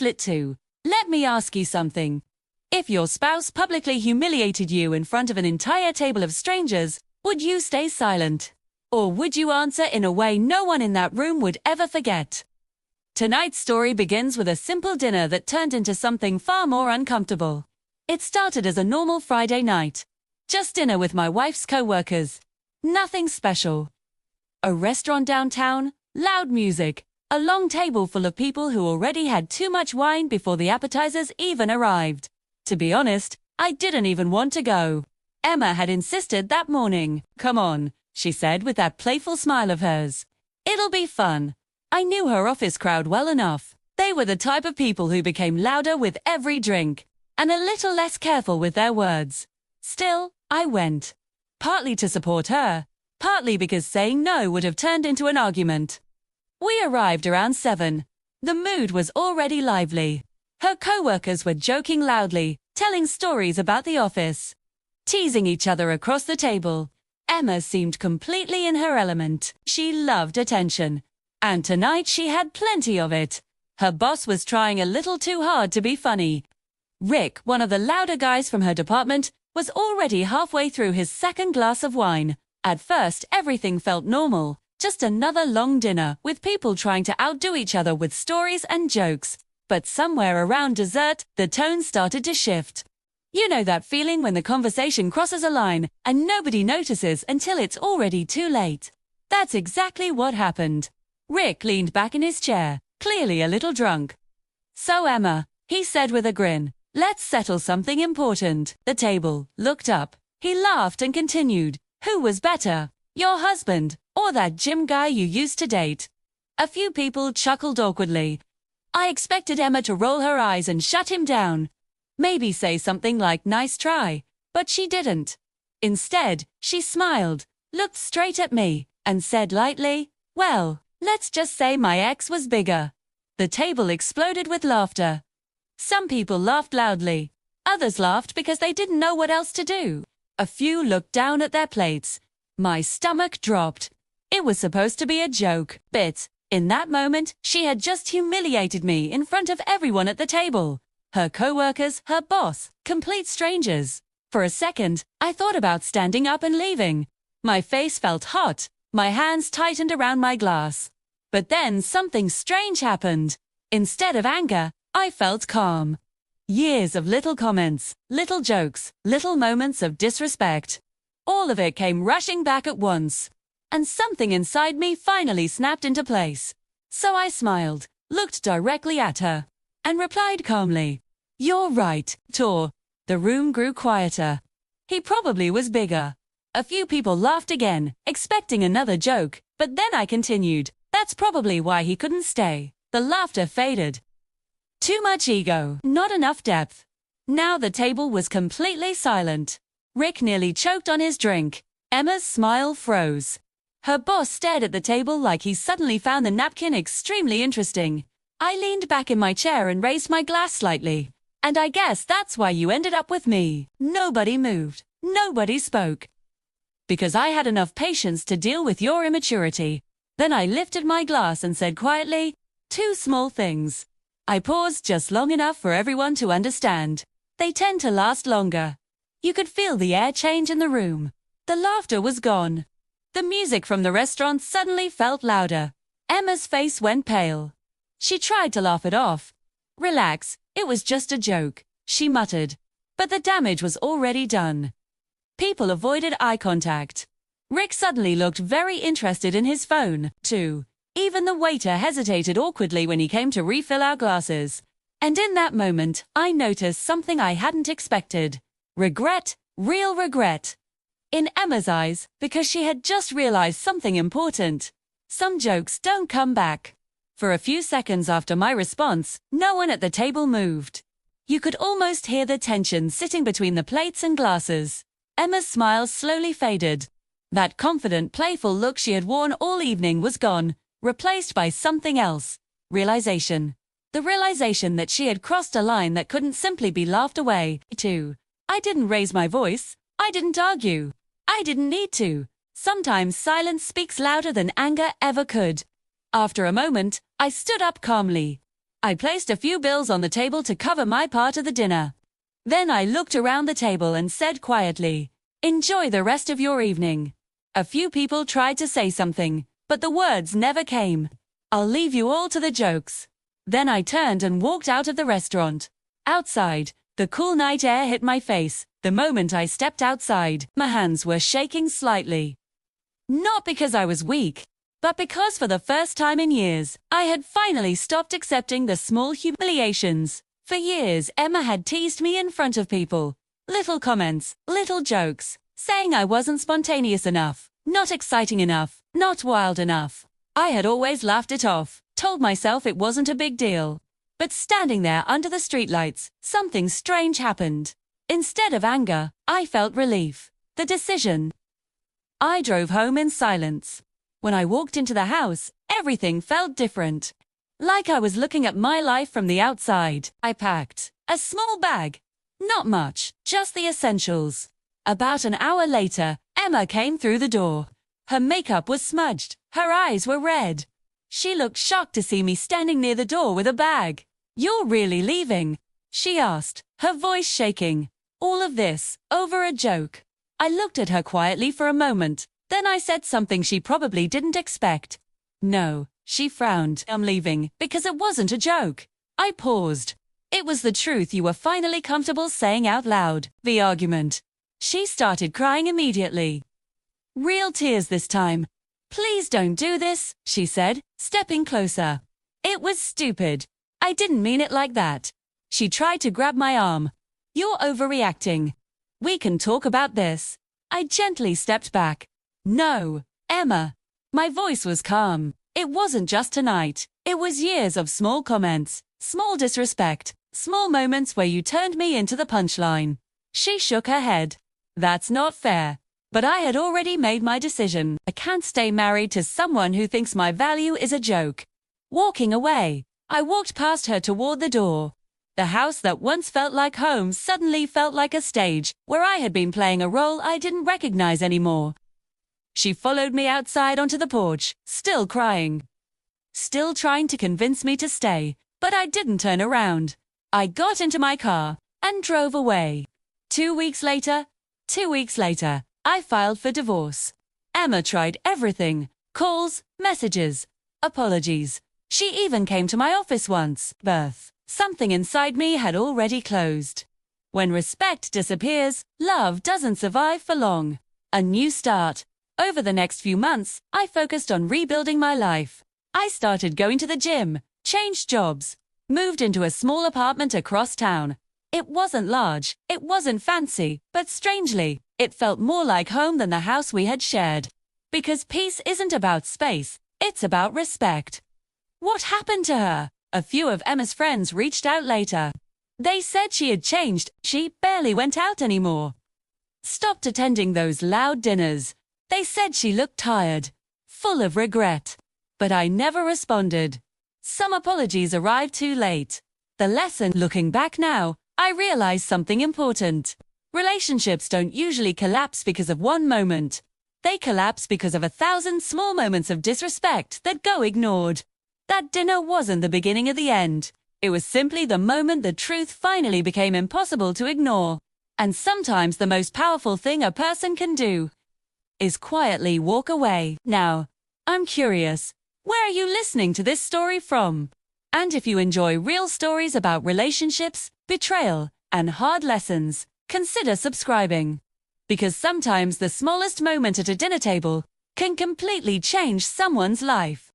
Lit 2. Let me ask you something. If your spouse publicly humiliated you in front of an entire table of strangers, would you stay silent? Or would you answer in a way no one in that room would ever forget? Tonight's story begins with a simple dinner that turned into something far more uncomfortable. It started as a normal Friday night. Just dinner with my wife's co-workers. Nothing special. A restaurant downtown, loud music, a long table full of people who already had too much wine before the appetizers even arrived. To be honest, I didn't even want to go. Emma had insisted that morning. "Come on," she said with that playful smile of hers. "It'll be fun." I knew her office crowd well enough. They were the type of people who became louder with every drink, and a little less careful with their words. Still, I went. Partly to support her, partly because saying no would have turned into an argument. We arrived around 7. The mood was already lively. Her co-workers were joking loudly, telling stories about the office, teasing each other across the table. Emma seemed completely in her element. She loved attention. And tonight she had plenty of it. Her boss was trying a little too hard to be funny. Rick, one of the louder guys from her department, was already halfway through his second glass of wine. At first, everything felt normal. Just another long dinner, with people trying to outdo each other with stories and jokes. But somewhere around dessert, the tone started to shift. You know that feeling when the conversation crosses a line, and nobody notices until it's already too late? That's exactly what happened. Rick leaned back in his chair, clearly a little drunk. "So Emma," he said with a grin, "let's settle something important." The table looked up. He laughed and continued, "Who was better, your husband, or that gym guy you used to date?" A few people chuckled awkwardly. I expected Emma to roll her eyes and shut him down. Maybe say something like "nice try," but she didn't. Instead, she smiled, looked straight at me, and said lightly, "Well, let's just say my ex was bigger." The table exploded with laughter. Some people laughed loudly. Others laughed because they didn't know what else to do. A few looked down at their plates. My stomach dropped. It was supposed to be a joke, but in that moment, she had just humiliated me in front of everyone at the table. Her co-workers, her boss, complete strangers. For a second, I thought about standing up and leaving. My face felt hot. My hands tightened around my glass. But then something strange happened. Instead of anger, I felt calm. Years of little comments, little jokes, little moments of disrespect. All of it came rushing back at once. And something inside me finally snapped into place. So I smiled, looked directly at her, and replied calmly, "You're right, Tor." The room grew quieter. He probably was bigger. A few people laughed again, expecting another joke, but then I continued, "That's probably why he couldn't stay." The laughter faded. Too much ego, not enough depth. Now the table was completely silent. Rick nearly choked on his drink. Emma's smile froze. Her boss stared at the table like he suddenly found the napkin extremely interesting. I leaned back in my chair and raised my glass slightly. "And I guess that's why you ended up with me." Nobody moved. Nobody spoke. "Because I had enough patience to deal with your immaturity." Then I lifted my glass and said quietly, "Two small things." I paused just long enough for everyone to understand. They tend to last longer. You could feel the air change in the room. The laughter was gone. The music from the restaurant suddenly felt louder. Emma's face went pale. She tried to laugh it off. "Relax, it was just a joke," she muttered. But the damage was already done. People avoided eye contact. Rick suddenly looked very interested in his phone, too. Even the waiter hesitated awkwardly when he came to refill our glasses. And in that moment, I noticed something I hadn't expected. Regret, real regret. In Emma's eyes, because she had just realized something important. Some jokes don't come back. For a few seconds after my response, no one at the table moved. You could almost hear the tension sitting between the plates and glasses. Emma's smile slowly faded. That confident, playful look she had worn all evening was gone, replaced by something else. Realization. The realization that she had crossed a line that couldn't simply be laughed away, too. I didn't raise my voice. I didn't argue. I didn't need to. Sometimes silence speaks louder than anger ever could. After a moment, I stood up calmly. I placed a few bills on the table to cover my part of the dinner. Then I looked around the table and said quietly, "Enjoy the rest of your evening." A few people tried to say something, but the words never came. "I'll leave you all to the jokes." Then I turned and walked out of the restaurant. Outside, the cool night air hit my face. The moment I stepped outside, my hands were shaking slightly. Not because I was weak, but because for the first time in years, I had finally stopped accepting the small humiliations. For years, Emma had teased me in front of people. Little comments, little jokes, saying I wasn't spontaneous enough, not exciting enough, not wild enough. I had always laughed it off, told myself it wasn't a big deal. But standing there under the streetlights, something strange happened. Instead of anger, I felt relief. The decision. I drove home in silence. When I walked into the house, everything felt different. Like I was looking at my life from the outside. I packed a small bag. Not much, just the essentials. About an hour later, Emma came through the door. Her makeup was smudged. Her eyes were red. She looked shocked to see me standing near the door with a bag. "You're really leaving?" she asked, her voice shaking. All of this, over a joke. I looked at her quietly for a moment, then I said something she probably didn't expect. "No," she frowned. "I'm leaving, because it wasn't a joke." I paused. "It was the truth you were finally comfortable saying out loud." The argument. She started crying immediately. Real tears this time. "Please don't do this," she said, stepping closer. "It was stupid. I didn't mean it like that." She tried to grab my arm. "You're overreacting. We can talk about this." I gently stepped back. "No, Emma." My voice was calm. It wasn't just tonight. It was years of small comments, small disrespect, small moments where you turned me into the punchline. She shook her head. "That's not fair." But I had already made my decision. I can't stay married to someone who thinks my value is a joke. Walking away, I walked past her toward the door. The house that once felt like home suddenly felt like a stage where I had been playing a role I didn't recognize anymore. She followed me outside onto the porch, still crying. Still trying to convince me to stay, but I didn't turn around. I got into my car and drove away. 2 weeks later, I filed for divorce. Emma tried everything: calls, messages, apologies. She even came to my office once. Something inside me had already closed. When respect disappears, love doesn't survive for long. A new start. Over the next few months, I focused on rebuilding my life. I started going to the gym, changed jobs, moved into a small apartment across town. It wasn't large, it wasn't fancy, but strangely, it felt more like home than the house we had shared. Because peace isn't about space, it's about respect. What happened to her? A few of Emma's friends reached out later. They said she had changed. She barely went out anymore. Stopped attending those loud dinners. They said she looked tired, full of regret. But I never responded. Some apologies arrived too late. The lesson, looking back now, I realized something important. Relationships don't usually collapse because of one moment. They collapse because of 1,000 small moments of disrespect that go ignored. That dinner wasn't the beginning of the end. It was simply the moment the truth finally became impossible to ignore. And sometimes the most powerful thing a person can do is quietly walk away. Now, I'm curious, where are you listening to this story from? And if you enjoy real stories about relationships, betrayal, and hard lessons, consider subscribing. Because sometimes the smallest moment at a dinner table can completely change someone's life.